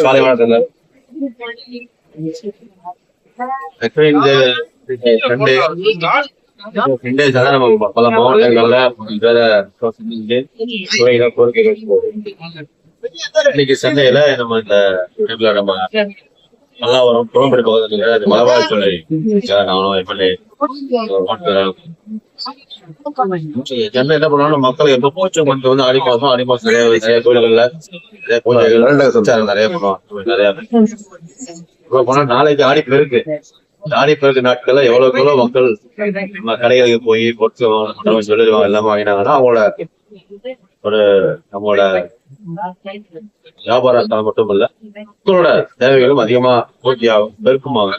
காலை வணக்கங்க. ஆக்சுவலி இந்த சண்டே நம்ம பல மாவட்டங்கள்ல கோரிக்கைகள் இன்னைக்கு சண்டையில நம்ம இந்த நம்ம பல்லாவரம் புறம்படி பகுதியில் மலபார் சொல்லி சென்னை என்ன பண்ணுவாங்க, மக்கள் எப்ப பூச்சம் கொண்டு வந்து ஆடி மாசம் நிறைய கோயில்கள்ல நிறைய பூஜைகள் நிறைய பண்ணுவாங்க. நிறைய போனா நாளைக்கு ஆடி பெருக்கு நாட்கள்ல எவ்வளவு மக்கள் நம்ம கடைகளுக்கு போய் பொருட்கள் சொல்லிடுவாங்க எல்லாமே வாங்கினாங்கன்னா அவங்களோட ஒரு நம்மளோட வியாபாரத்தால் மட்டும் இல்ல மக்களோட தேவைகளும் அதிகமா பூர்த்தியாகும், பெருக்குமாங்க.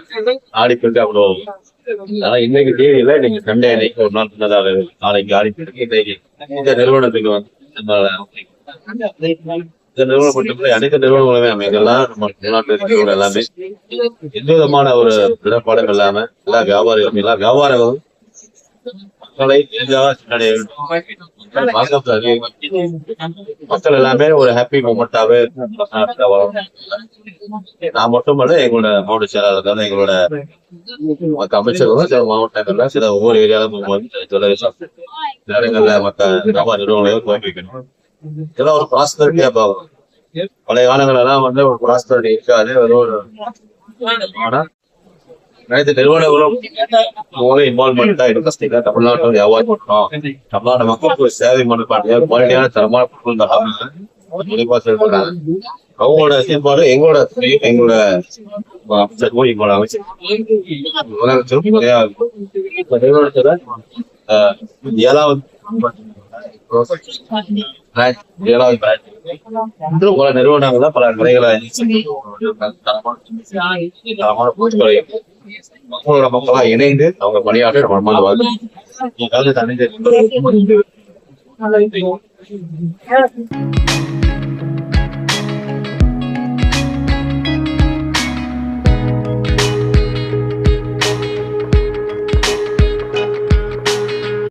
ஆடி பெருக்கு அவ்வளோ. ஆனா இன்னைக்கு தேதியில இன்னைக்கு சண்டே, இன்னைக்கு ஒரு நாள் பின்னதாக நாளைக்கு ஆடி பெருக்கு. இன்னைக்கு இந்த நிறுவனத்துக்கு வந்து இந்த நிறுவனம் மட்டும் அனைத்து நிறுவனங்களுமே அமைக்கலாம். நம்ம தமிழ்நாட்டில் எல்லாமே எந்த விதமான ஒரு இடர்பாடும் இல்லாம எல்லா வியாபாரிகளும் எல்லா வியாபாரங்களும் மக்கள் எல்லாமே ஒரு ஹாப்பி மூமெண்டாவே நான் மட்டுமல்ல, எங்களோட மாவட்ட செயலாளர்கள், எங்களோட மற்ற அமைச்சர்கள் சில மாவட்டங்கள்ல சில ஒவ்வொரு ஏரியாவும் இடங்கள்ல மற்ற வியாபார நிறுவனங்களையும் துவக்கி வைக்கணும். இதெல்லாம் ஒரு ப்ராஸ்பரிட்டியா பார்க்கணும். பழைய காலங்களெல்லாம் வந்து ஒரு ப்ராஸ்பரிட்டி இருக்காது. ஆனா அனைத்து நிறுவனங்களும் இன்வால்வ்மெண்டா இன்ட்ரெஸ்டிங்கா தமிழ்நாட்டை வியாபாரம் பண்றோம், தமிழ்நாடு மக்களுக்கு சேவை பண்ண குவாலிட்டியான தரமான பொருள் தராங்க செயல்படுறாங்க. அவங்களோட செயல்பாடு எங்களோட அமைச்சருக்கும் எங்களோட அமைச்சர் நிறுவனத்துல 7வது பல நிறுவனங்கள் தான் பல கடைகளை மக்களோட மக்களா இணைந்து அவங்க பணியாற்ற மனமானது.